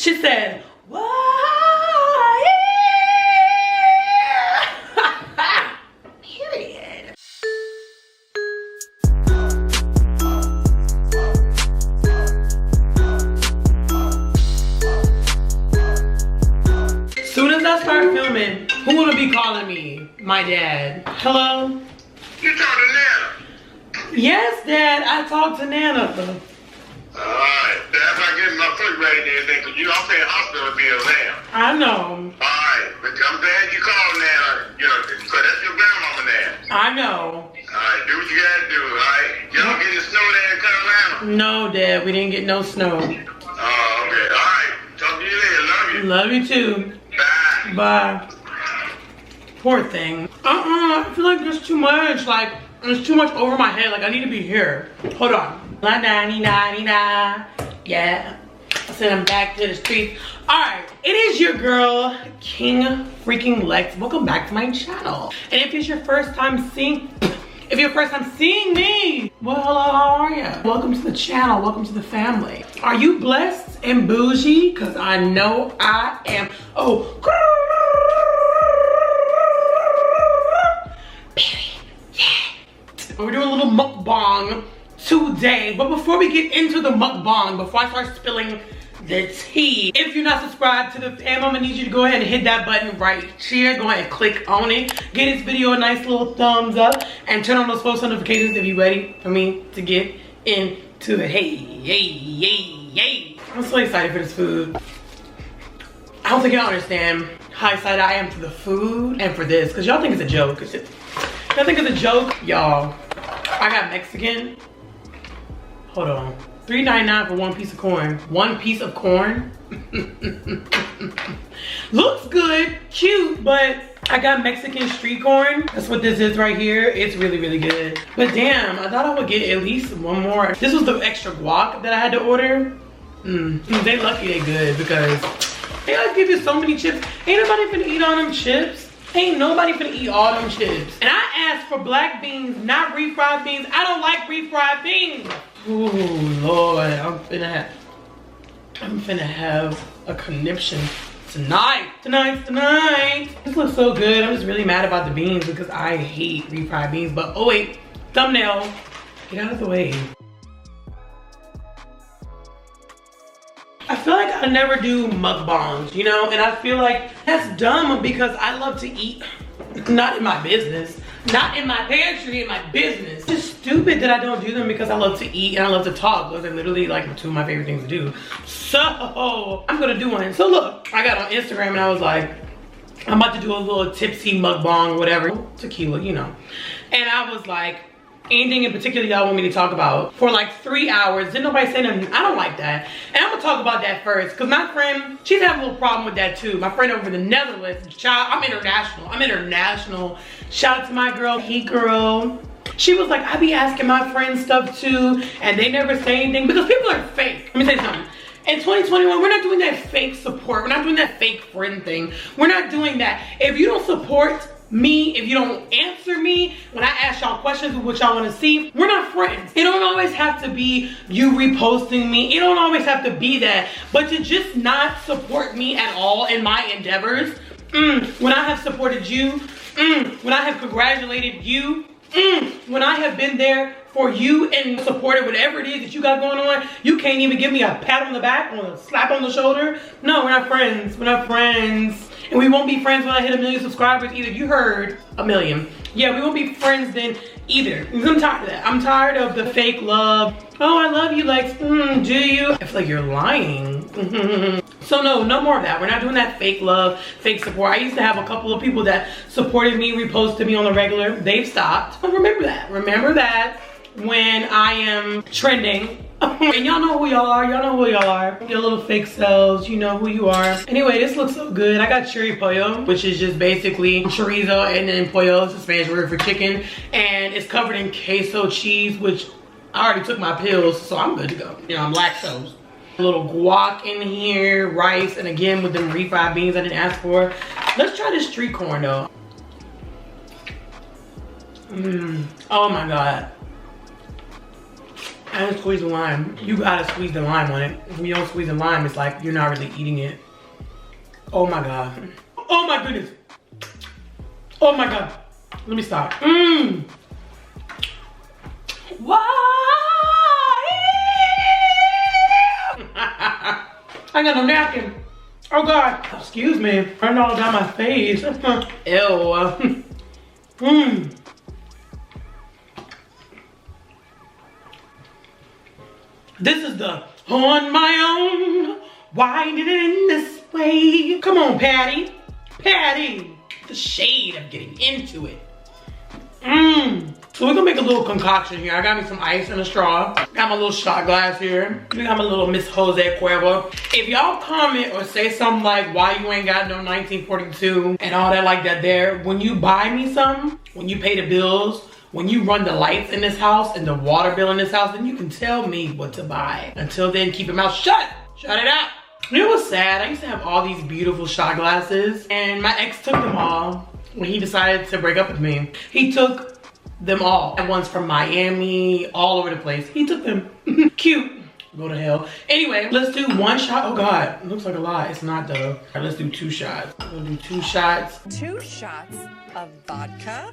She said, what? Period. Soon as I start filming, who wanna be calling me? My dad. Hello? You talk to Nana? Yes, Dad, I talked to Nana. Alright, that's not getting my foot ready and everything, because you don't pay hospital bills now. I know. Alright, but I'm glad you called Nana, you know, because that's your grandmama now. I know. Alright, do what you gotta do, alright? Y'all get the snow there in Carolina? No, Dad, we didn't get no snow. Oh, okay. Alright, talk to you later. Love you. Love you too. Bye. Bye. Poor thing. I feel like there's too much. Like, there's too much over my head. Like, I need to be here. Hold on. La da dee da dee da. Yeah. I said I'm back to the streets. Alright, it is your girl, King freaking Lex. Welcome back to my channel. And if it's your first time seeing me, well, hello, how are you? Welcome to the channel, welcome to the family. Are you blessed and bougie? Because I know I am. Oh, we're doing a little mukbang today. But before we get into the mukbang, before I start spilling the tea, if you're not subscribed to the fam, I'm gonna need you to go ahead and hit that button right here. Go ahead and click on it. Get this video a nice little thumbs up and turn on those post notifications if you're ready for me to get into it. Hey, yay, yay, yay. I'm so excited for this food. I don't think y'all understand how excited I am for the food and for this, because y'all think it's a joke. Y'all think it's a joke? Y'all, I got Mexican. Hold on. $3.99 for one piece of corn. One piece of corn? Looks good, cute, but I got Mexican street corn. That's what this is right here. It's really, really good. But damn, I thought I would get at least one more. This was the extra guac that I had to order. They lucky they good, because they like give you so many chips. Ain't nobody finna eat all them chips. Ain't nobody finna eat all them chips. And I asked for black beans, not refried beans. I don't like refried beans. Ooh, Lord, I'm finna have a conniption tonight. This looks so good. I'm just really mad about the beans because I hate refried beans. But oh wait, thumbnail, get out of the way. I feel like I never do mukbangs, you know, and I feel like that's dumb because I love to eat, not in my business, not in my pantry, in my business. It's stupid that I don't do them because I love to eat and I love to talk. Those are literally like two of my favorite things to do. So I'm gonna do one. So look, I got on Instagram and I was like, I'm about to do a little tipsy mukbang, whatever, tequila, you know. And I was like, anything in particular y'all want me to talk about for like 3 hours? Didn't nobody say nothing? I don't like that. And I'm gonna talk about that first, because my friend, she's having a little problem with that too. My friend over in the Netherlands, child, I'm international. Shout out to my girl, Hey Girl. She was like, I be asking my friends stuff too, and they never say anything because people are fake. Let me say something. In 2021, we're not doing that fake support. We're not doing that fake friend thing. We're not doing that. If you don't support me, if you don't answer me when I ask y'all questions of what y'all want to see, we're not friends. It don't always have to be you reposting me. It don't always have to be that. But to just not support me at all in my endeavors, when I have supported you, when I have congratulated you, when I have been there for you and supported whatever it is that you got going on, you can't even give me a pat on the back or a slap on the shoulder. No, we're not friends. We're not friends. And we won't be friends when I hit 1 million subscribers either. You heard 1 million. Yeah, we won't be friends then either. Because I'm tired of that. I'm tired of the fake love. Oh, I love you, Lex. Do you? I feel like you're lying. So no more of that. We're not doing that fake love, fake support. I used to have a couple of people that supported me, reposted me on the regular. They've stopped. But remember that. Remember that when I am trending. And y'all know who y'all are. Y'all know who y'all are. Your little fake selves. You know who you are. Anyway, this looks so good. I got chiri pollo, which is just basically chorizo and then pollo. It's a Spanish word for chicken. And it's covered in queso cheese, which I already took my pills, so I'm good to go. You know, I'm lactose. A little guac in here, rice, and again with them refried beans I didn't ask for. Let's try this street corn though. Oh my God. And squeeze the lime. You gotta squeeze the lime on it. If you don't squeeze the lime, it's like you're not really eating it. Oh my God. Oh my goodness. Oh my God. Let me stop. Why? I got no napkin. Oh God. Excuse me. Turned all down my face. Ew. This is the on my own. Why did it end this way? Come on, Patty. Patty. The shade of getting into it. So we're gonna make a little concoction here. I got me some ice and a straw. Got my little shot glass here. We got my little Miss Jose Cuervo. If y'all comment or say something like why you ain't got no 1942 and all that like that there, when you buy me something, when you pay the bills, when you run the lights in this house and the water bill in this house, then you can tell me what to buy. Until then, keep your mouth shut. Shut it out. It was sad. I used to have all these beautiful shot glasses and my ex took them all when he decided to break up with me. He took them all. Ones from Miami, all over the place. He took them. Cute. Go to hell. Anyway, let's do one shot. Oh God, it looks like a lot. It's not though. All right, let's do 2 shots. We'll do 2 shots. 2 shots of vodka.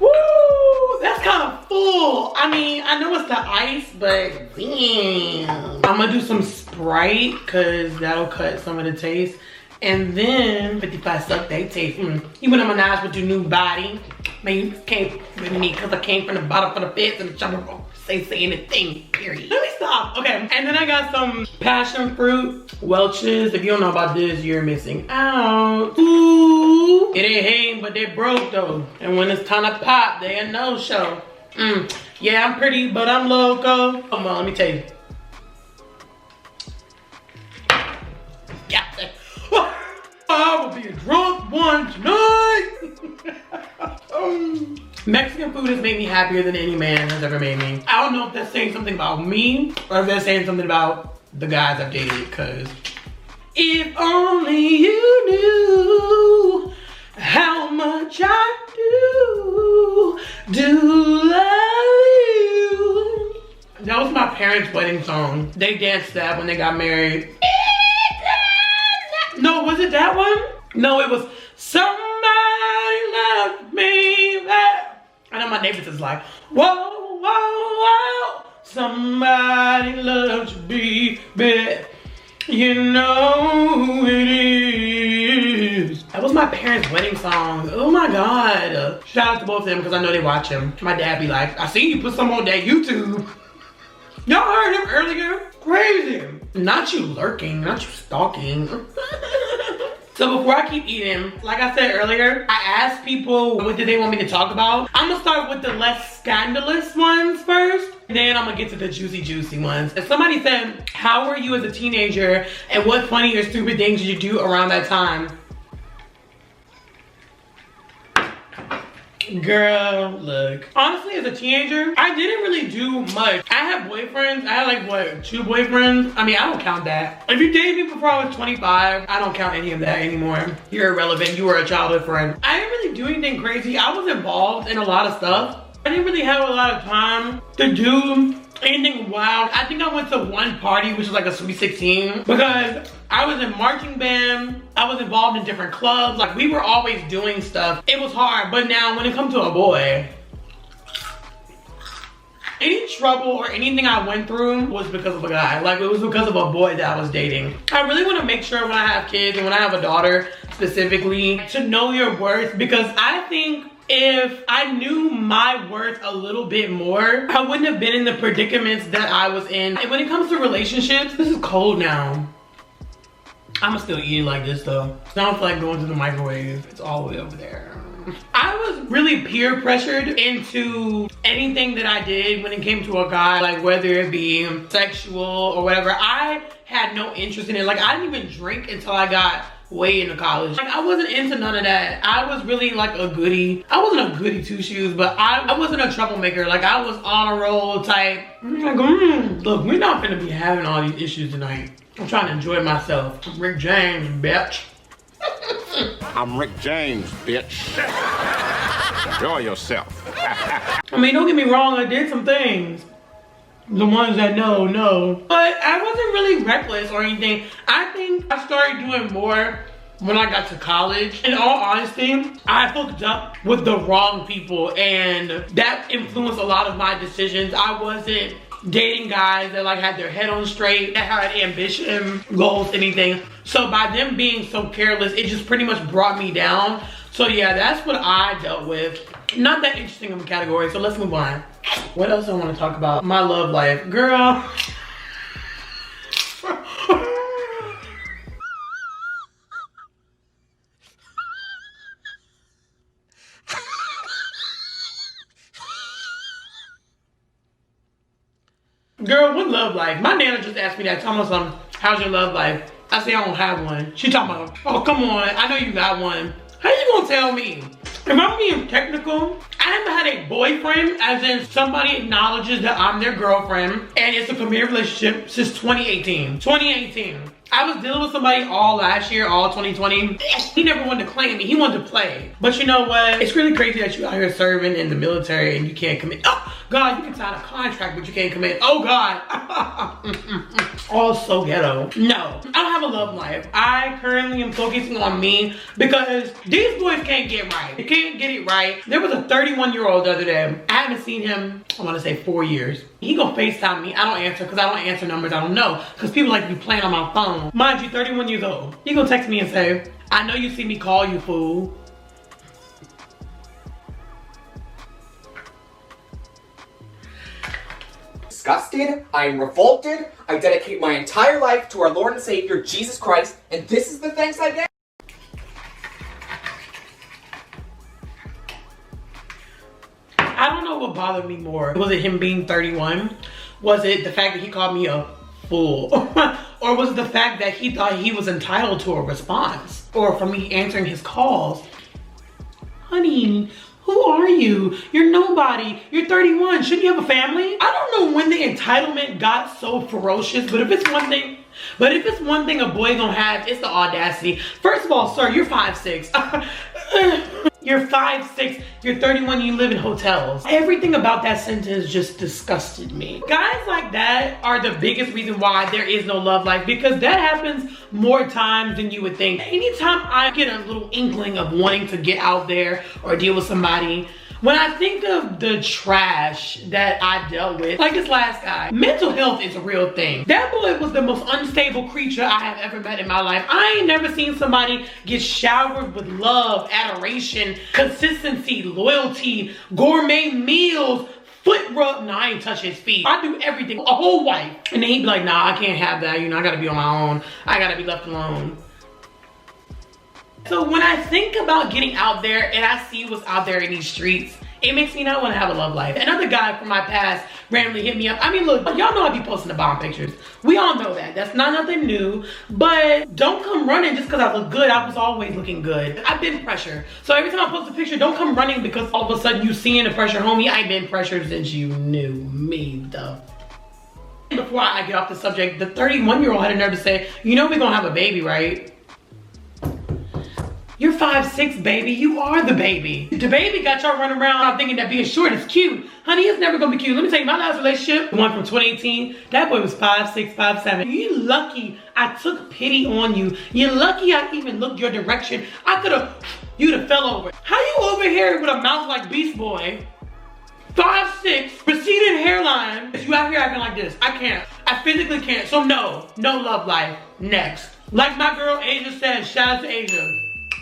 Woo! That's kind of full. I mean, I know it's the ice, but damn. I'm gonna do some Sprite because that'll cut some of the taste. And then 55 suck they taste. You went on my nice with your new body. Man, you came with me because I came from the bottom for the fits and the jumper roll. Say anything, period. Let me stop. Okay, and then I got some passion fruit Welch's. If you don't know about this, you're missing out. Ooh, it ain't hating, but they broke though. And when it's time to pop, they a no-show. Yeah, I'm pretty, but I'm loco. Come on, let me tell you. Yeah. I will be a drunk one tonight. Mexican food has made me happier than any man has ever made me. I don't know if that's saying something about me or if that's saying something about the guys I've dated, because if only you knew how much I do love you. That was my parents' wedding song. They danced that when they got married. No, was it that one? No, it was Somebody Loved Me Back. I know my neighbors is like, whoa, whoa, whoa. Somebody loves you, baby. You know it is. That was my parents' wedding song. Oh my God. Shout out to both of them because I know they watch him. My dad be like, I seen you put some on that YouTube. Y'all heard him earlier? Crazy. Not you lurking, not you stalking. So before I keep eating, like I said earlier, I asked people what did they want me to talk about. I'm gonna start with the less scandalous ones first. Then I'm gonna get to the juicy ones. And somebody said, how were you as a teenager and what funny or stupid things did you do around that time? Girl, look. Honestly, as a teenager, I didn't really do much. I had boyfriends. I had like, what, 2 boyfriends? I mean, I don't count that. If you dated me before I was 25, I don't count any of that anymore. You're irrelevant. You were a childhood friend. I didn't really do anything crazy. I was involved in a lot of stuff. I didn't really have a lot of time to do anything wild. I think I went to one party, which was like a Sweet 16, because I was in marching band. I was involved in different clubs. Like, we were always doing stuff. It was hard, but now when it comes to a boy, any trouble or anything I went through was because of a guy. Like, it was because of a boy that I was dating. I really want to make sure when I have kids and when I have a daughter specifically to know your worth, because I think if I knew my worth a little bit more, I wouldn't have been in the predicaments that I was in. And when it comes to relationships, this is cold now. I'ma still eat it like this though. It's not like going to the microwave. It's all the way over there. I was really peer pressured into anything that I did when it came to a guy, like whether it be sexual or whatever. I had no interest in it. Like, I didn't even drink until I got way into college. Like, I wasn't into none of that. I was really like a goody. I wasn't a goody two shoes, but I wasn't a troublemaker. Like, I was on a roll type. I'm like, look, we're not gonna be having all these issues tonight. I'm trying to enjoy myself. Rick James, bitch. I'm Rick James, bitch. Enjoy yourself. I mean, don't get me wrong, I did some things. The ones that know. But I wasn't really reckless or anything. I think I started doing more when I got to college. In all honesty, I hooked up with the wrong people and that influenced a lot of my decisions. I wasn't dating guys that like had their head on straight, that had ambition, goals, anything. So by them being so careless, it just pretty much brought me down. So yeah, that's what I dealt with. Not that interesting of a category, so let's move on. What else I want to talk about? My love life. Girl. Girl, what love life? My nana just asked me that. Tell me something. How's your love life? I say I don't have one. She talking about, oh, come on. I know you got one. How you gonna tell me? If I'm being technical, I haven't had a boyfriend, as in somebody acknowledges that I'm their girlfriend, and it's a committed relationship since 2018. 2018. I was dealing with somebody all last year, all 2020. He never wanted to claim me. He wanted to play. But you know what? It's really crazy that you out here serving in the military and you can't commit. Oh, God, you can sign a contract, but you can't commit. Oh, God. All so ghetto. No, I don't have a love life. I currently am focusing on me because these boys can't get right. They can't get it right. There was a 31-year-old the other day. I haven't seen him, I want to say 4 years. He gonna FaceTime me. I don't answer because I don't answer numbers I don't know. Because people like to be playing on my phone. Mind you, 31 years old. He gonna text me and say, I know you see me call you, fool. Disgusted, I am revolted, I dedicate my entire life to our Lord and Savior, Jesus Christ, and this is the thanks I get? I don't know what bothered me more. Was it him being 31? Was it the fact that he called me a fool? Or was it the fact that he thought he was entitled to a response? Or from me answering his calls? Honey, who are you? You're nobody. You're 31. Shouldn't you have a family? I don't know when the entitlement got so ferocious, but if it's one thing, a boy gonna have, it's the audacity. First of all, sir, you're 5'6". You're 5'6", you're 31, you live in hotels. Everything about that sentence just disgusted me. Guys like that are the biggest reason why there is no love life, because that happens more times than you would think. Anytime I get a little inkling of wanting to get out there or deal with somebody, when I think of the trash that I dealt with, like this last guy, mental health is a real thing. That boy was the most unstable creature I have ever met in my life. I ain't never seen somebody get showered with love, adoration, consistency, loyalty, gourmet meals, foot rub. No, I ain't touch his feet. I do everything, a whole wife. And then he'd be like, nah, I can't have that. You know, I gotta be on my own. I gotta be left alone. So when I think about getting out there and I see what's out there in these streets, it makes me not want to have a love life. Another guy from my past randomly hit me up. I mean, look, y'all know I be posting the bomb pictures. We all know that. That's not nothing new. But don't come running just because I look good. I was always looking good. I've been pressured. So every time I post a picture, don't come running because all of a sudden you seeing the pressure. Homie, I've been pressured since you knew me, though. Before I get off the subject, the 31-year-old had a nerve to say, you know we're going to have a baby, right? You're 5'6", baby. You are the baby. The baby got y'all running around thinking that being short is cute. Honey, it's never gonna be cute. Let me tell you, my last relationship, the one from 2018, that boy was 5'6", 5'7". You lucky I took pity on you. You're lucky I even looked your direction. You'd have fell over. How you over here with a mouth like Beast Boy? 5'6", receding hairline. You out here acting like this. I can't. I physically can't. So no love life. Next. Like my girl Asia said, shout out to Asia.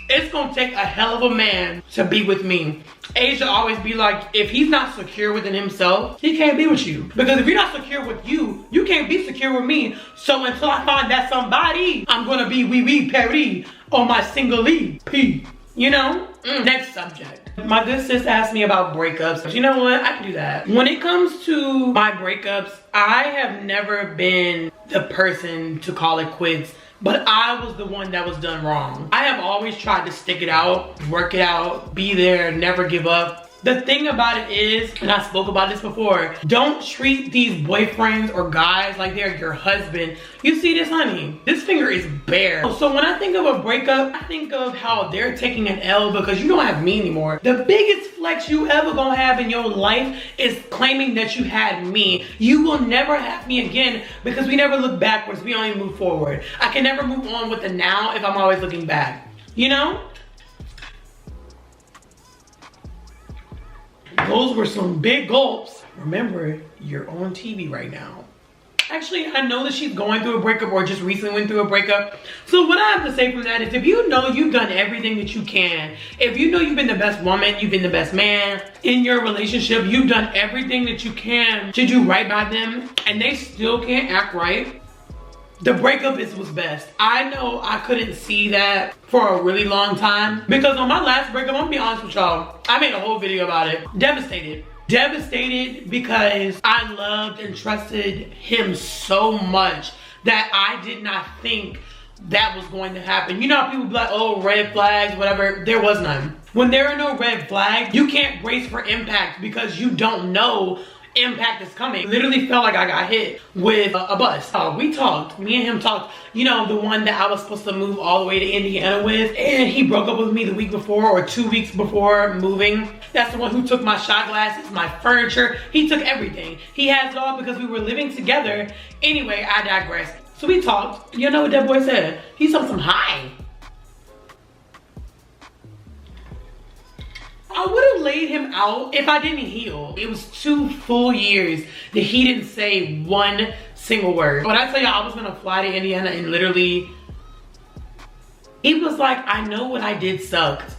It's gonna take a hell of a man to be with me. Asia always be like, if he's not secure within himself, he can't be with you. Because if you're not secure with you, you can't be secure with me. So until I find that somebody, I'm gonna be wee Perry on my single-lee P. You know? Next subject. My good sis asked me about breakups. You know what? I can do that. When it comes to my breakups, I have never been the person to call it quits. But I was the one that was done wrong. I have always tried to stick it out, work it out, be there, never give up. The thing about it is, and I spoke about this before, don't treat these boyfriends or guys like they're your husband. You see this, honey? This finger is bare. So when I think of a breakup, I think of how they're taking an L because you don't have me anymore. The biggest flex you ever gonna have in your life is claiming that you had me. You will never have me again because we never look backwards, we only move forward. I can never move on with the now if I'm always looking back, you know? Those were some big gulps. Remember, you're on TV right now. Actually, I know that she's going through a breakup or just recently went through a breakup. So what I have to say from that is if you know you've done everything that you can, if you know you've been the best woman, you've been the best man in your relationship, you've done everything that you can to do right by them, and they still can't act right, the breakup is what's best. I know I couldn't see that for a really long time because on my last breakup, I'm gonna be honest with y'all, I made a whole video about it. Devastated. Devastated because I loved and trusted him so much that I did not think that was going to happen. You know how people be like, oh, red flags, whatever. There was none. When there are no red flags, you can't brace for impact because you don't know impact is coming. Literally felt like I got hit with a bus. We talked, me and him talked, you know, the one that I was supposed to move all the way to Indiana with, and he broke up with me the week before or 2 weeks before moving. That's the one who took my shot glasses, my furniture. He took everything. He has it all because we were living together. Anyway, I digress. So we talked. You know what that boy said? He said some hi. I would have laid him out if I didn't heal. It was 2 full years that he didn't say one single word. When I tell you I was gonna fly to Indiana and literally, he was like, I know what I did sucked.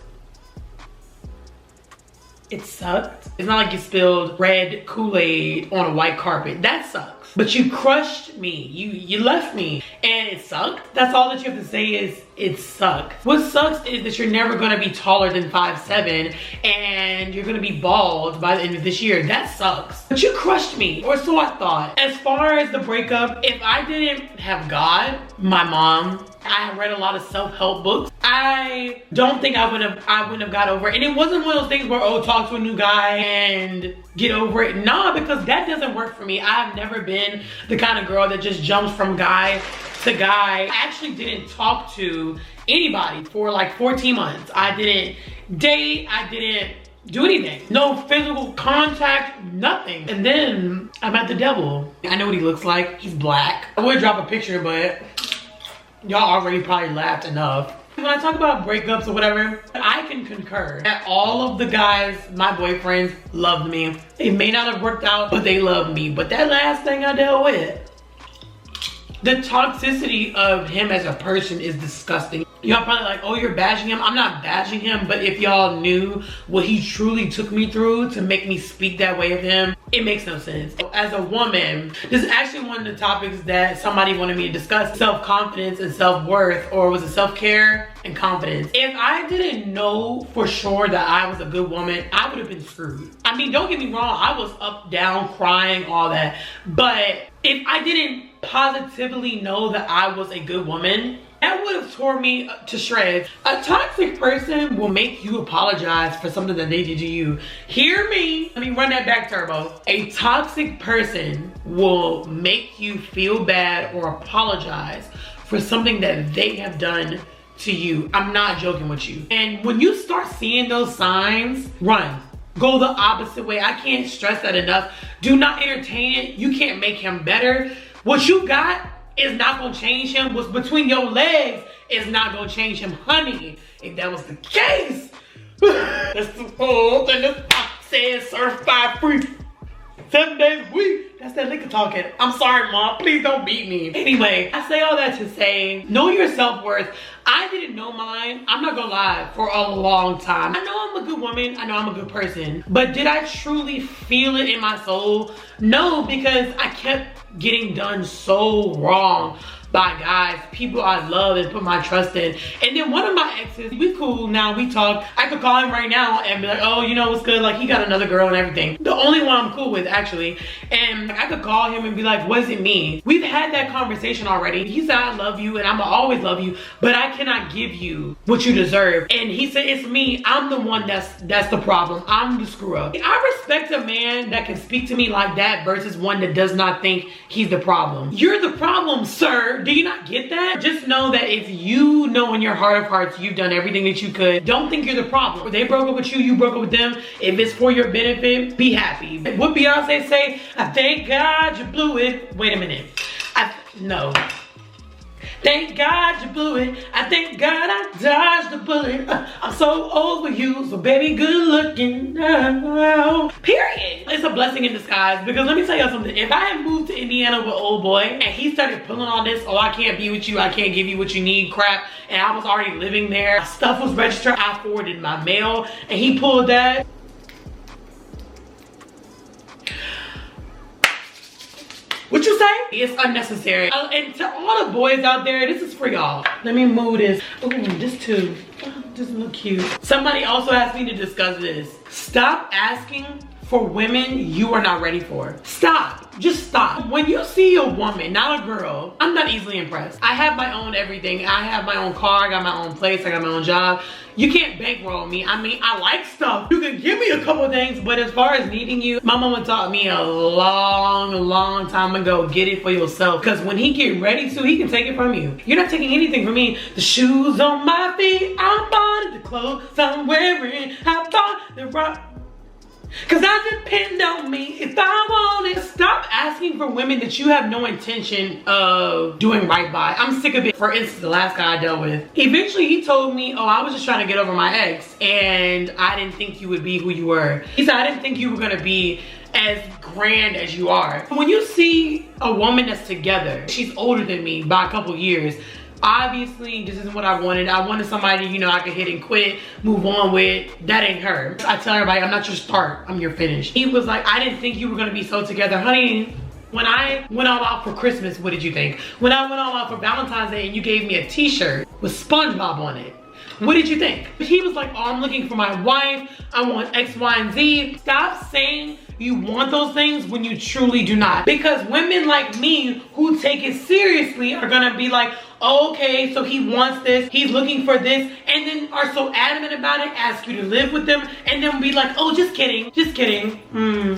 It sucked. It's not like you spilled red Kool-Aid on a white carpet. That sucks. But you crushed me. You left me. And it sucked. That's all that you have to say is it sucked. What sucks is that you're never gonna be taller than 5'7" and you're gonna be bald by the end of this year. That sucks. But you crushed me, or so I thought. As far as the breakup, if I didn't have God, my mom, I read a lot of self-help books, I don't think I wouldn't have got over it. And it wasn't one of those things where, oh, talk to a new guy and get over it. Nah, because that doesn't work for me. I've never been the kind of girl that just jumps from guy to guy. I actually didn't talk to anybody for like 14 months. I didn't date, I didn't do anything. No physical contact, nothing. And then I met the devil. I know what he looks like. He's black. I would drop a picture, but y'all already probably laughed enough. When I talk about breakups or whatever, I can concur that all of the guys, my boyfriends, loved me. It may not have worked out, but they loved me. But that last thing I dealt with, the toxicity of him as a person is disgusting. Y'all probably like, oh, you're bashing him. I'm not bashing him, but if y'all knew what he truly took me through to make me speak that way of him, it makes no sense. As a woman, this is actually one of the topics that somebody wanted me to discuss, self-confidence and self-worth, or was it self-care and confidence? If I didn't know for sure that I was a good woman, I would have been screwed. I mean, don't get me wrong, I was up, down, crying, all that. But if I didn't positively know that I was a good woman, that would have tore me to shreds. A toxic person will make you apologize for something that they did to you. Hear me. Let me run that back, Turbo. A toxic person will make you feel bad or apologize for something that they have done to you. I'm not joking with you. And when you start seeing those signs, run. Go the opposite way. I can't stress that enough. Do not entertain it. You can't make him better. What you got is not gonna change him. What's between your legs is not gonna change him, honey. If that was the case, that's the whole thing. This says certified free 7 days a week. That's that liquor talking. I'm sorry, Mom. Please don't beat me. Anyway, I say all that to say, know your self-worth. I didn't know mine, I'm not gonna lie, for a long time. I know I'm a good woman, I know I'm a good person, but did I truly feel it in my soul? No, because I kept getting done so wrong by guys, people I love and put my trust in. And then one of my exes, we cool now, we talk. I could call him right now and be like, oh, you know what's good? Like, he got another girl and everything. The only one I'm cool with, actually. And I could call him and be like, what does it mean? We've had that conversation already. He said, I love you and I'ma always love you, but I cannot give you what you deserve. And he said, it's me. I'm the one that's the problem. I'm the screw up. I respect a man that can speak to me like that versus one that does not think he's the problem. You're the problem, sir. Do you not get that? Just know that if you know in your heart of hearts you've done everything that you could, don't think you're the problem. If they broke up with you, you broke up with them. If it's for your benefit, be happy. What Beyonce say? I thank God you blew it. Wait a minute. No. Thank God you blew it. I thank God I dodged the bullet. I'm so over you, so baby, good looking now. Period. It's a blessing in disguise, because let me tell you something. If I had moved to Indiana with old boy and he started pulling all this, oh, I can't be with you, I can't give you what you need crap, and I was already living there, stuff was registered, I forwarded my mail, and he pulled that. What you say? It's unnecessary. And to all the boys out there, this is for y'all. Let me move this. Ooh, this too. Oh, this look cute. Somebody also asked me to discuss this. Stop asking for women you are not ready for. Stop. Just stop. When you see a woman, not a girl, I'm not easily impressed. I have my own everything. I have my own car, I got my own place, I got my own job. You can't bankroll me. I mean, I like stuff. You can give me a couple things, but as far as needing you, my mama taught me a long time ago, get it for yourself. Because when he get ready to, he can take it from you. You're not taking anything from me. The shoes on my feet, I bought it. The clothes I'm wearing, I bought the rock. Cause I depend on me if I want it. Stop asking for women that you have no intention of doing right by. I'm sick of it. For instance, the last guy I dealt with, eventually he told me, oh, I was just trying to get over my ex and I didn't think you would be who you were. He said, I didn't think you were gonna be as grand as you are. When you see a woman that's together, she's older than me by a couple years, obviously this isn't what I wanted. I wanted somebody, you know, I could hit and quit, move on with. That ain't her. I tell everybody, I'm not your start, I'm your finish. He was like, I didn't think you were gonna be so together. Honey, when I went all out for Christmas, what did you think? When I went all out for Valentine's Day and you gave me a t-shirt with SpongeBob on it, what did you think? He was like, oh, I'm looking for my wife, I want X, Y, and Z. Stop saying you want those things when you truly do not. Because women like me who take it seriously are gonna be like, oh, okay, so he wants this, he's looking for this, and then are so adamant about it, ask you to live with them, and then be like, oh, just kidding, just kidding.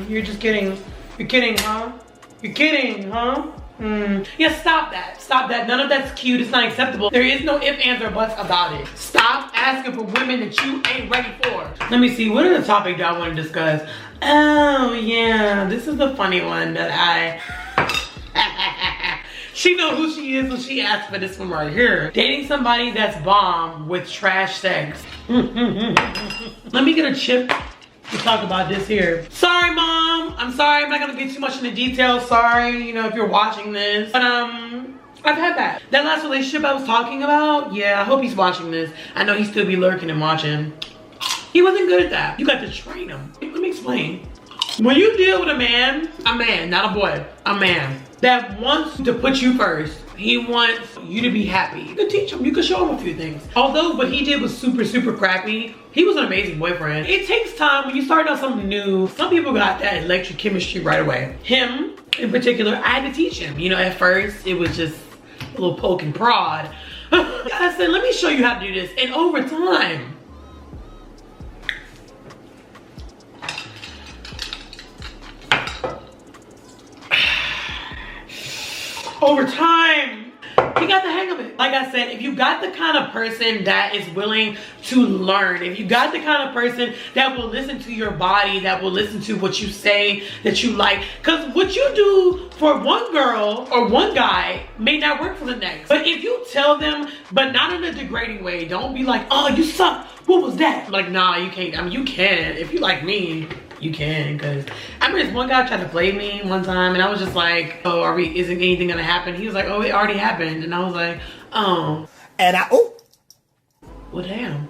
You're just kidding. You're kidding, huh? You're kidding, huh? Yeah, stop that. Stop that. None of that's cute. It's not acceptable. There is no ifs, ands, or buts about it. Stop asking for women that you ain't ready for. Let me see. What are the topics that I want to discuss? Oh, yeah. This is the funny one that she know who she is when she asked for this one right here. Dating somebody that's bomb with trash sex. Let me get a chip to talk about this here. Sorry, Mom. I'm sorry. I'm not gonna get too much into details. Sorry, you know, if you're watching this. But I've had that. That last relationship I was talking about, yeah, I hope he's watching this. I know he still be lurking and watching. He wasn't good at that. You got to train him. Let me explain. When you deal with a man, not a boy, a man that wants to put you first, he wants you to be happy. You can teach him, you can show him a few things. Although what he did was super crappy, he was an amazing boyfriend. It takes time when you start out something new. Some people got that electric chemistry right away. Him in particular, I had to teach him. You know, at first it was just a little poke and prod. I said, let me show you how to do this. And over time, he got the hang of it. Like I said, if you got the kind of person that is willing to learn, if you got the kind of person that will listen to your body, that will listen to what you say, that you like, because what you do for one girl or one guy may not work for the next. But if you tell them, but not in a degrading way, don't be like, oh, you suck, what was that? Like, nah, you can't. I mean, you can. If you like me, you can, because I remember this one guy tried to play me one time and I was just like, oh, isn't anything gonna happen? He was like, oh, it already happened. And I was like, oh. And well, damn.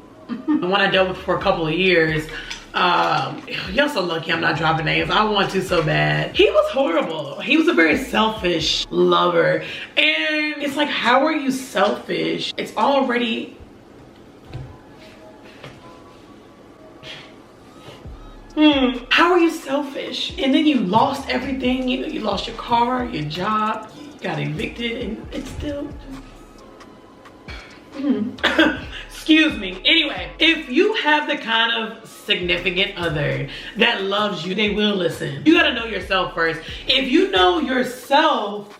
When I dealt with for a couple of years, Y'all so lucky I'm not dropping names. I want to so bad. He was horrible. He was a very selfish lover. And it's like, how are you selfish? It's already... How are you selfish? And then you lost everything. You know, you lost your car, your job, you got evicted, and it's still just... Excuse me. Anyway, if you have the kind of significant other that loves you, they will listen. You gotta know yourself first. If you know yourself,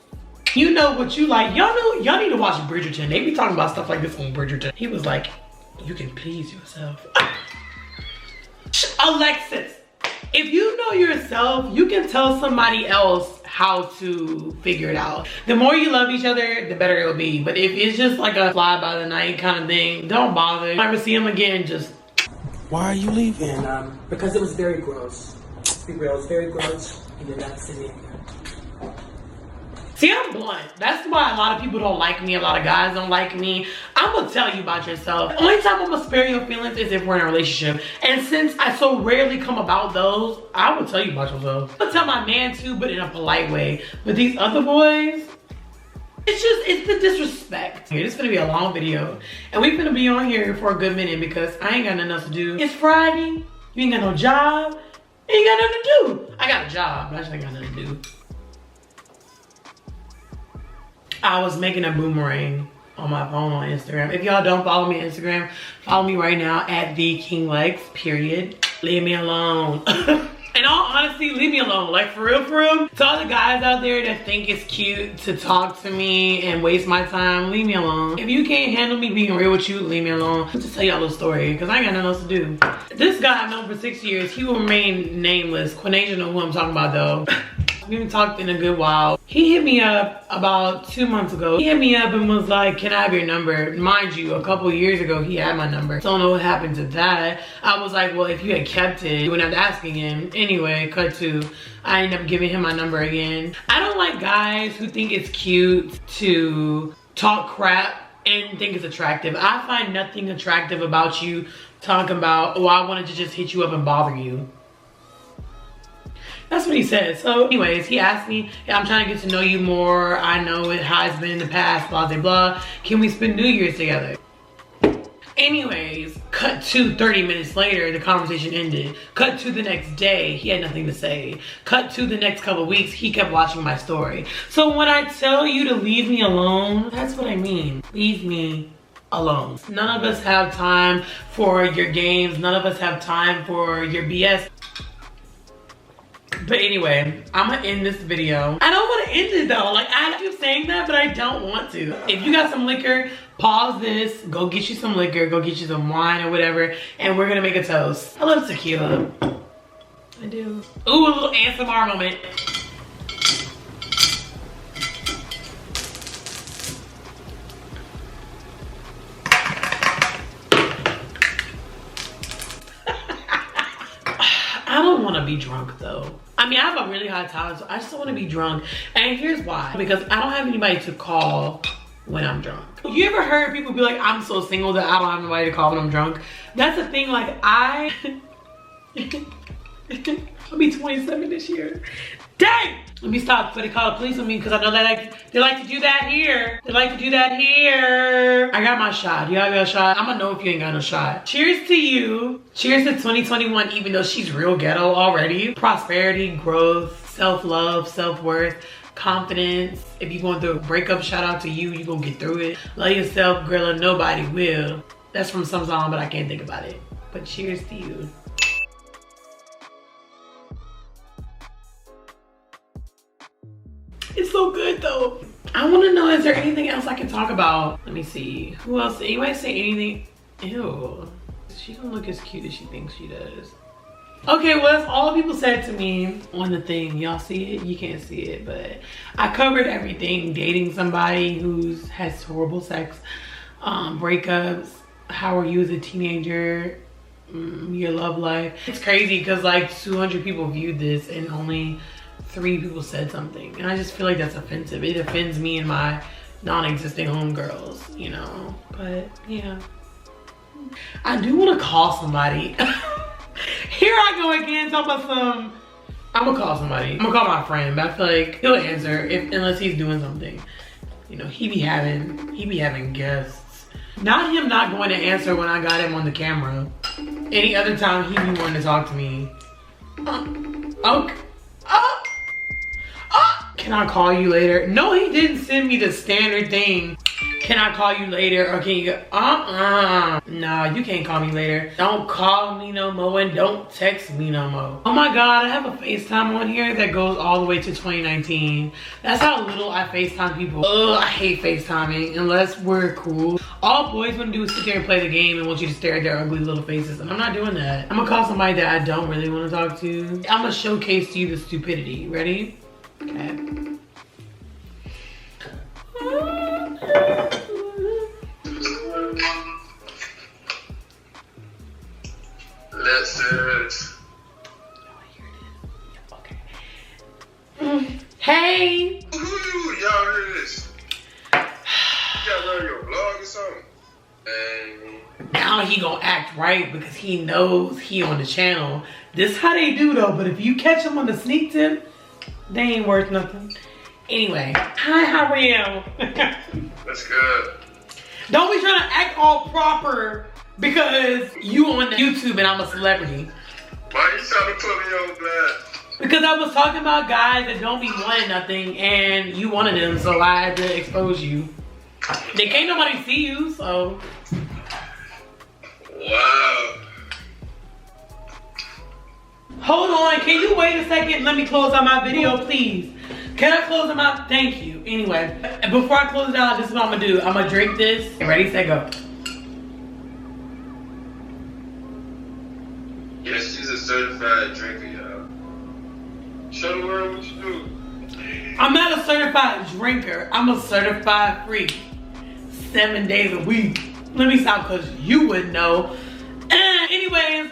you know what you like. Y'all need to watch Bridgerton. They be talking about stuff like this on Bridgerton. He was like, you can please yourself. Alexis, if you know yourself, you can tell somebody else how to figure it out. The more you love each other, the better it'll be. But if it's just like a fly by the night kind of thing, don't bother. Never see him again, just... Why are you leaving? Because it was very gross. Let's be real, it was very gross. You did not see me. See, I'm blunt. That's why a lot of people don't like me. A lot of guys don't like me. I'm gonna tell you about yourself. The only time I'm gonna spare your feelings is if we're in a relationship. And since I so rarely come about those, I will tell you about yourself. I'll tell my man too, but in a polite way. But these other boys, it's the disrespect. This is gonna be a long video. And we're gonna be on here for a good minute because I ain't got nothing else to do. It's Friday. You ain't got no job. You ain't got nothing to do. I got a job, but I just ain't got nothing to do. I was making a boomerang on my phone on Instagram. If y'all don't follow me on Instagram, follow me right now at @TheKingLegs, period. Leave me alone. In all honesty, leave me alone. Like, for real, for real. To all the guys out there that think it's cute to talk to me and waste my time, leave me alone. If you can't handle me being real with you, leave me alone. I'll just tell y'all a story, because I ain't got nothing else to do. This guy I've known for 6 years, he will remain nameless. Quinasia know who I'm talking about, though. We haven't talked in a good while. He hit me up about 2 months ago. He hit me up and was like, can I have your number? Mind you, a couple years ago, he had my number. Don't know what happened to that. I was like, well, if you had kept it, you wouldn't have to ask again. Anyway, cut to, I ended up giving him my number again. I don't like guys who think it's cute to talk crap and think it's attractive. I find nothing attractive about you talking about, oh, I wanted to just hit you up and bother you. That's what he said. So anyways, he asked me, hey, I'm trying to get to know you more. I know it has been in the past, blah, blah, blah. Can we spend New Year's together? Anyways, cut to 30 minutes later, the conversation ended. Cut to the next day, he had nothing to say. Cut to the next couple weeks, he kept watching my story. So when I tell you to leave me alone, that's what I mean. Leave me alone. None of us have time for your games. None of us have time for your BS. But anyway, I'm gonna end this video. I don't want to end it though. Like, I keep saying that, but I don't want to. If you got some liquor, pause this, go get you some liquor, go get you some wine or whatever, and we're gonna make a toast. I love tequila. I do. Ooh, a little ASMR moment. I don't want to be drunk though. I mean, I have a really high tolerance, so I just don't want to be drunk. And here's why. Because I don't have anybody to call when I'm drunk. You ever heard people be like, I'm so single that I don't have anybody to call when I'm drunk? That's the thing, like I'll be 27 this year. Dang! Let me stop before they call the police on me, because I know that they like to do that here. They like to do that here. I got my shot. You got your shot? I'm gonna know if you ain't got no shot. Cheers to you. Cheers to 2021, even though she's real ghetto already. Prosperity, growth, self-love, self-worth, confidence. If you're going through a breakup, shout out to you. You're gonna get through it. Love yourself, girl, and nobody will. That's from some song, but I can't think about it. But cheers to you. It's so good though. I want to know, is there anything else I can talk about? Let me see. Who else? Anybody say anything? Ew. She don't look as cute as she thinks she does. Okay, well, that's all people said to me on the thing. Y'all see it? You can't see it, but I covered everything. Dating somebody who has horrible sex, breakups, how are you as a teenager, your love life. It's crazy because like 200 people viewed this and only 3 people said something, and I just feel like that's offensive. It offends me and my non-existent homegirls, you know. But yeah, I do want to call somebody. Here's Here I go again, talking about some. I'm gonna call somebody. I'm gonna call my friend, but I feel like he'll answer unless he's doing something. You know, he be having guests. Not him not going to answer when I got him on the camera. Any other time he be wanting to talk to me. Okay. Can I call you later? No, he didn't send me the standard thing. Can I call you later? Or can you go, no, you can't call me later. Don't call me no more and don't text me no more. Oh my God, I have a FaceTime on here that goes all the way to 2019. That's how little I FaceTime people. Ugh, I hate FaceTiming unless we're cool. All boys want to do is sit there and play the game and want you to stare at their ugly little faces. And I'm not doing that. I'm gonna call somebody that I don't really want to talk to. I'm gonna showcase to you the stupidity. Ready? Okay. Let's Hey! Ooh, y'all hear this? You got run your vlog or something? Now he gonna act right because he knows he on the channel. This how they do though, but if you catch them on the sneak tip, they ain't worth nothing. Anyway, hi, how are you? That's good. Don't be trying to act all proper because you on YouTube and I'm a celebrity. Why you trying to put me on blast? Because I was talking about guys that don't be wanting nothing and you wanted them, so I had to expose you. They can't nobody see you, so. Wow. Hold on, can you wait a second? Let me close out my video, please. Can I close them out? Thank you. Anyway, before I close it out, this is what I'm gonna do. I'm gonna drink this. Ready, set, go. Yes, she's a certified drinker, y'all. Show the world what you do. I'm not a certified drinker. I'm a certified freak. 7 days a week. Let me stop because you wouldn't know. Anyways,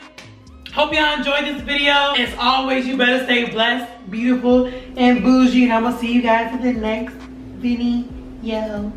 hope y'all enjoyed this video. As always, you better stay blessed, beautiful, and bougie. And I'm gonna see you guys in the next video.